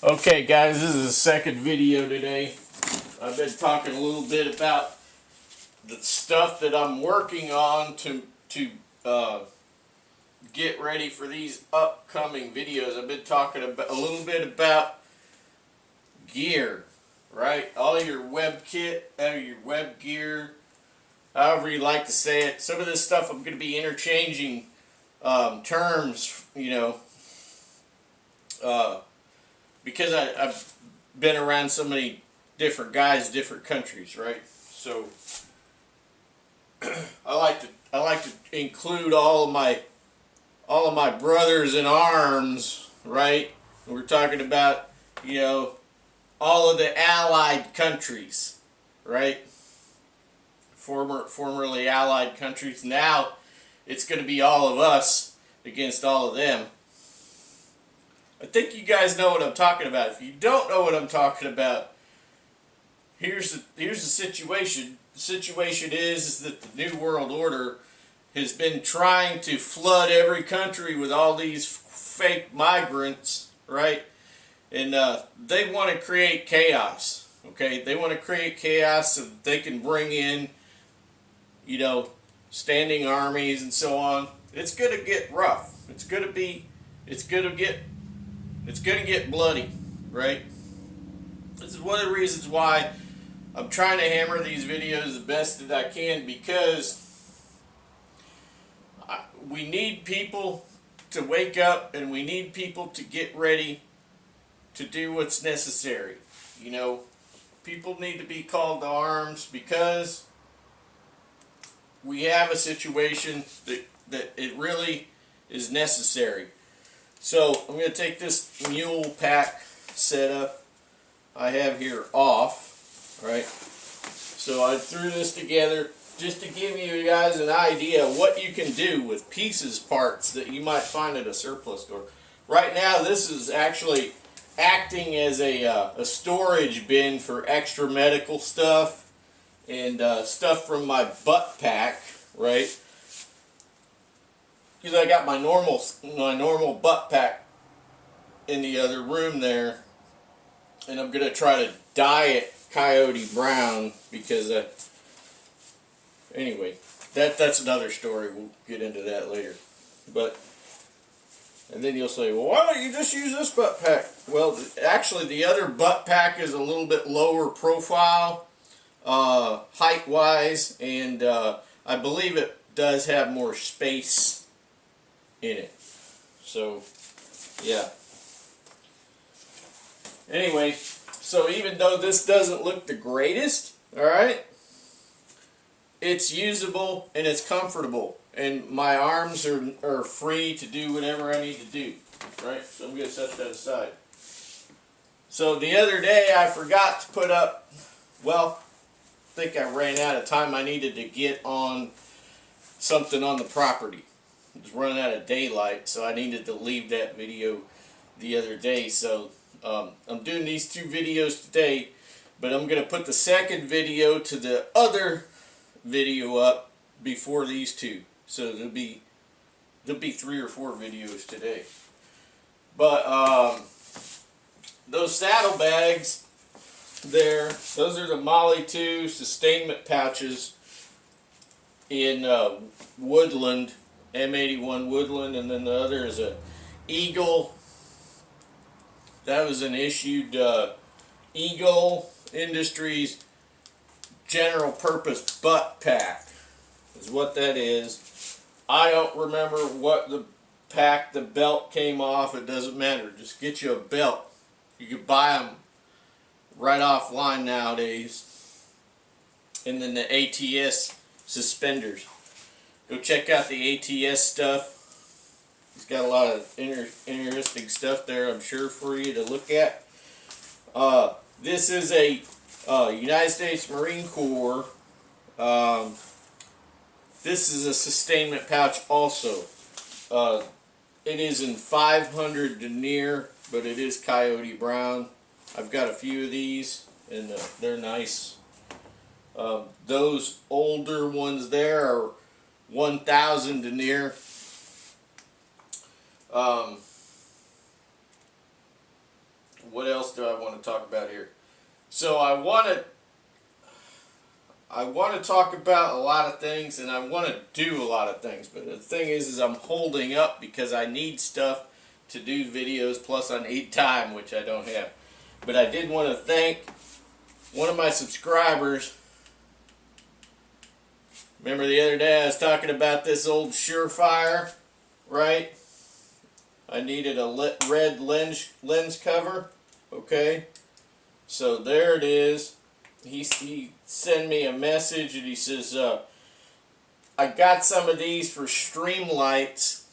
Okay guys, this is the second video today. I've been talking a little bit about the stuff that I'm working on to get ready for these upcoming videos. I've been talking about a little bit about gear, right? All your web kit, your web gear, however you like to say it. Some of this stuff I'm going to be interchanging terms, because I've been around so many different guys, different countries, right? So I like to include all of my brothers in arms, right? We're talking about, all of the allied countries, right? Formerly allied countries. Now it's going to be all of us against all of them. I think you guys know what I'm talking about. If you don't know what I'm talking about, here's the situation. The situation is that the New World Order has been trying to flood every country with all these fake migrants, right? And they want to create chaos, okay? They want to create chaos so that they can bring in, standing armies and so on. It's going to get rough. It's going to get bloody, right? This is one of the reasons why I'm trying to hammer these videos the best that I can, because we need people to wake up and we need people to get ready to do what's necessary. People need to be called to arms because we have a situation that it really is necessary. So I'm going to take this mule pack setup I have here off, right? So I threw this together just to give you guys an idea of what you can do with parts that you might find at a surplus store. Right now this is actually acting as a storage bin for extra medical stuff and stuff from my butt pack, right? Because I got my normal butt pack in the other room there, and I'm gonna try to dye it coyote brown because anyway, that's another story. We'll get into that later. And then you'll say, well, why don't you just use this butt pack? Well, actually, the other butt pack is a little bit lower profile, height-wise, and I believe it does have more space in it. So, yeah. Anyway, so even though this doesn't look the greatest, alright, it's usable and it's comfortable. And my arms are free to do whatever I need to do. Right? So I'm going to set that aside. So the other day I forgot to put up, well, I think I ran out of time. I needed to get on something on the property. It was running out of daylight, so I needed to leave that video the other day. So I'm doing these two videos today, but I'm going to put the second video to the other video up before these two. So there'll be 3 or 4 videos today. But those saddlebags there, those are the Molly 2 sustainment pouches in Woodland, M81 Woodland, and then the other is a Eagle. That was an issued Eagle Industries general purpose butt pack is what that is. I don't remember what the pack the belt came off. It doesn't matter. Just get you a belt. You can buy them right offline nowadays. And then the ATS suspenders. Go check out the ATS stuff. It's got a lot of interesting stuff there, I'm sure, for you to look at. This is a United States Marine Corps. This is a sustainment pouch also. It is in 500 denier, but it is coyote brown. I've got a few of these, and they're nice. Those older ones there are 1000 denier. what else do I want to talk about here? So I want to talk about a lot of things, and I want to do a lot of things. But the thing is I'm holding up because I need stuff to do videos, plus I need time, which I don't have. But I did want to thank one of my subscribers. Remember the other day I was talking about this old Surefire, right? I needed a red lens cover, okay? So there it is. He sent me a message and he says, I got some of these for Streamlights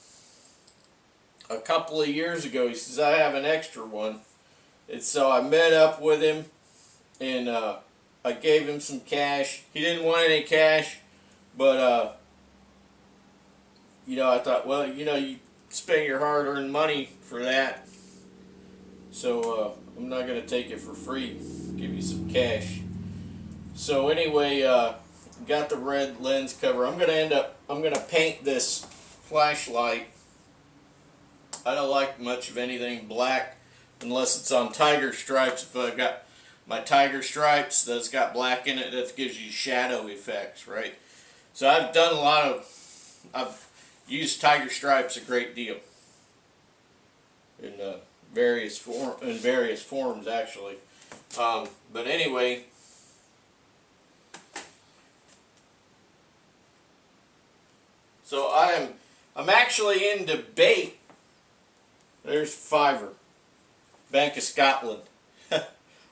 a couple of years ago. He says, I have an extra one. And so I met up with him and I gave him some cash. He didn't want any cash, but you know, I thought, well, you know, you spend your hard-earned money for that, so I'm not going to take it for free. Give you some cash. So anyway, got the red lens cover. I'm going to paint this flashlight. I don't like much of anything black unless it's on tiger stripes. If I've got my tiger stripes that's got black in it, that gives you shadow effects, right? So I've done a lot of, I've used tiger stripes a great deal in various forms actually. But anyway, so I'm actually in debate. There's Fiverr, Bank of Scotland.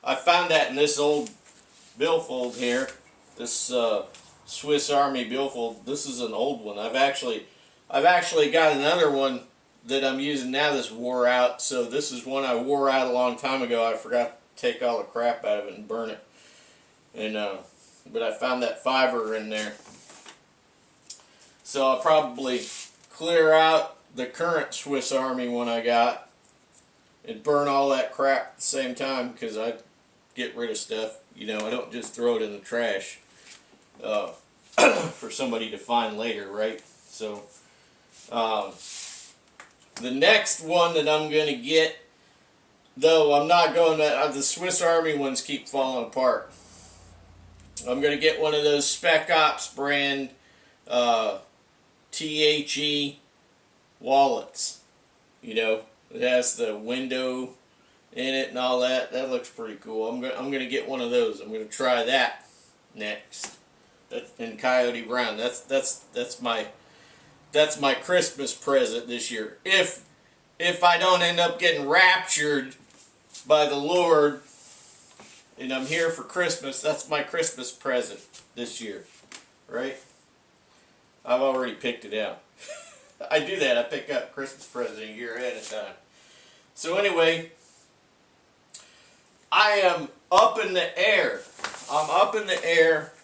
I found that in this old billfold here, this Swiss Army billfold. This is an old one. I've actually got another one that I'm using now that's wore out. So this is one I wore out a long time ago. I forgot to take all the crap out of it and burn it. And but I found that Fiverr in there. So I'll probably clear out the current Swiss Army one I got and burn all that crap at the same time, because I get rid of stuff. You know, I don't just throw it in the trash for somebody to find later, right? So the next one that I'm going to get, though I'm not going to, the Swiss Army ones keep falling apart. I'm going to get one of those Spec Ops brand THE wallets. You know, it has the window in it and all that. That looks pretty cool. I'm going to get one of those. I'm going to try that next. That's in Coyote Brown. That's my Christmas present this year. If I don't end up getting raptured by the Lord and I'm here for Christmas, that's my Christmas present this year, right? I've already picked it out. I do that. I pick up Christmas present a year ahead of time. So anyway, I am up in the air. I'm up in the air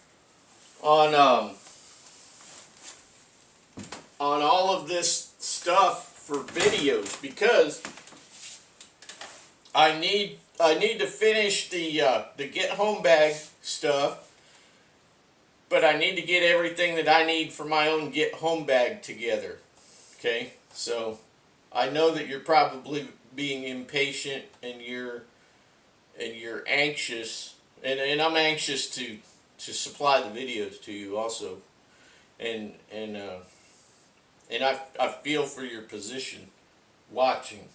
on all of this stuff for videos, because I need to finish the get home bag stuff, but I need to get everything that I need for my own get home bag together. Okay, so I know that you're probably being impatient and you're anxious, and I'm anxious to supply the videos to you also, and I feel for your position watching.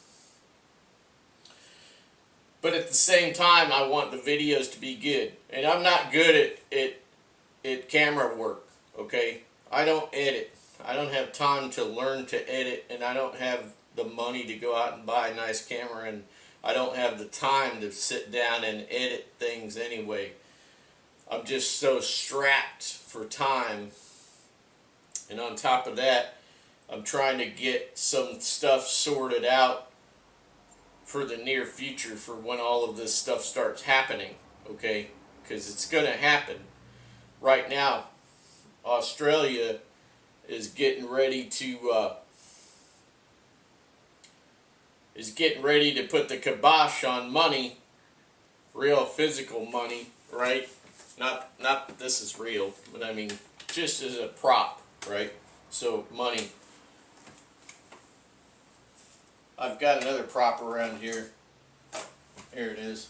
But at the same time, I want the videos to be good. And I'm not good at camera work, okay? I don't edit. I don't have time to learn to edit, and I don't have the money to go out and buy a nice camera, and I don't have the time to sit down and edit things anyway. I'm just so strapped for time. And on top of that, I'm trying to get some stuff sorted out for the near future, for when all of this stuff starts happening, okay? Because it's going to happen. Right now, Australia is getting ready to put the kibosh on money, real physical money, right? Not that this is real, but I mean just as a prop, right? So money. I've got another prop around here. Here it is.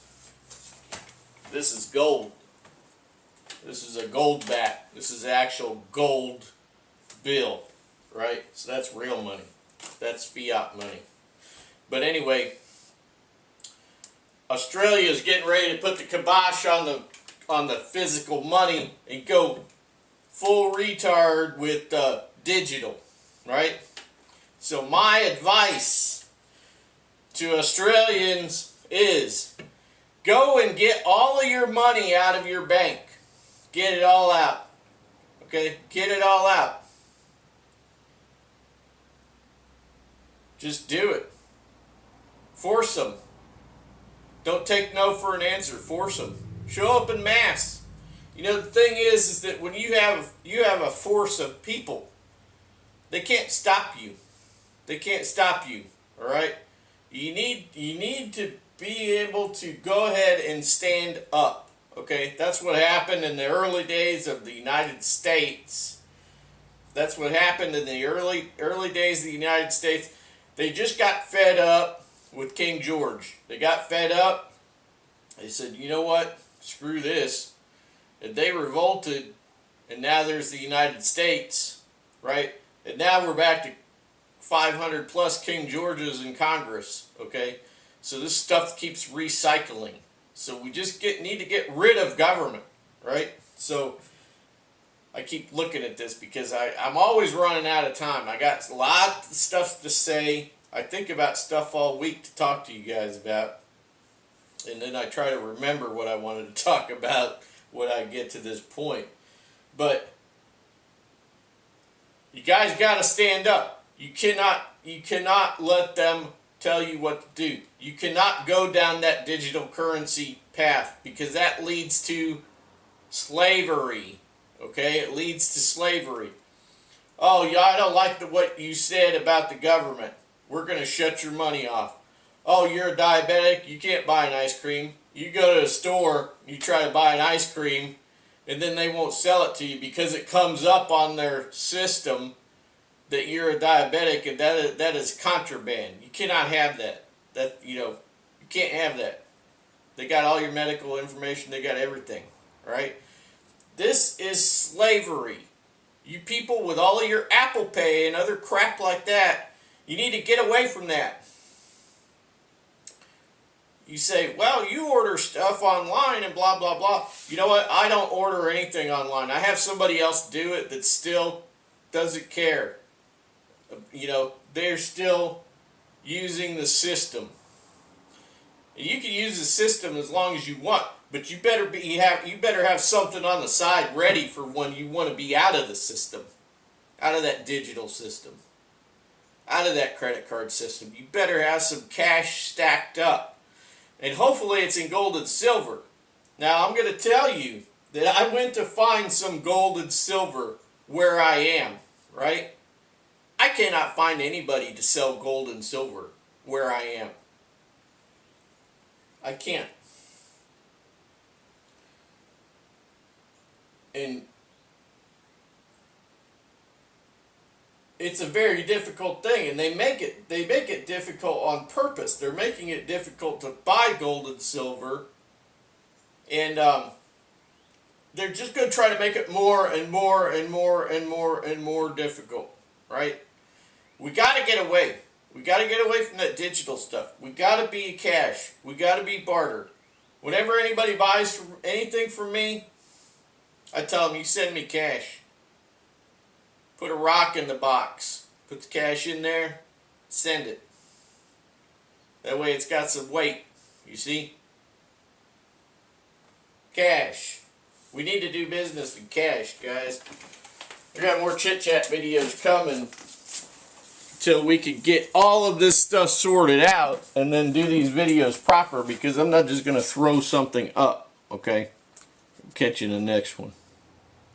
This is gold. This is a gold back. This is actual gold bill, right? So that's real money. That's fiat money. But anyway, Australia is getting ready to put the kibosh on the physical money and go full retard with digital, right? So my advice to Australians is go and get all of your money out of your bank. Get it all out. Okay? Get it all out. Just do it. Force them. Don't take no for an answer. Force them. Show up in mass. You know, the thing is that when you have a force of people, they can't stop you. They can't stop you. All right? You need to be able to go ahead and stand up. Okay? That's what happened in the early days of the United States. That's what happened in the early days of the United States. They just got fed up with King George. They got fed up. They said, you know what? Screw this. And they revolted, and now there's the United States, right? And now we're back to 500 plus King Georges in Congress, okay? So this stuff keeps recycling. So we just need to get rid of government, right? So I keep looking at this because I'm always running out of time. I got a lot of stuff to say. I think about stuff all week to talk to you guys about. And then I try to remember what I wanted to talk about when I get to this point. But you guys got to stand up. You cannot let them tell you what to do. You cannot go down that digital currency path because that leads to slavery. Okay? It leads to slavery. Oh, yeah, I don't like what you said about the government. We're going to shut your money off. Oh, you're a diabetic, you can't buy an ice cream. You go to a store, you try to buy an ice cream, and then they won't sell it to you because it comes up on their system that you're a diabetic, and that is contraband. You cannot have that. You can't have that. They got all your medical information, they got everything, right? This is slavery. You people with all of your Apple Pay and other crap like that, you need to get away from that. You say, well, you order stuff online and blah, blah, blah. You know what? I don't order anything online. I have somebody else do it that still doesn't care. You know, they're still using the system. And you can use the system as long as you want, but you better have something on the side ready for when you want to be out of the system, out of that digital system, out of that credit card system. You better have some cash stacked up. And hopefully it's in gold and silver. Now I'm going to tell you that I went to find some gold and silver where I am, right? I cannot find anybody to sell gold and silver where I am. I can't. And it's a very difficult thing, and they make it difficult on purpose. They're making it difficult to buy gold and silver, and they're just going to try to make it more and more and more and more and more difficult, right? We got to get away. We got to get away from that digital stuff. We got to be cash. We got to be barter. Whenever anybody buys anything from me, I tell them, you send me cash. Put a rock in the box. Put the cash in there. Send it. That way it's got some weight. You see? Cash. We need to do business in cash, guys. I got more chit-chat videos coming till we can get all of this stuff sorted out and then do these videos proper, because I'm not just going to throw something up, okay? Catch you in the next one.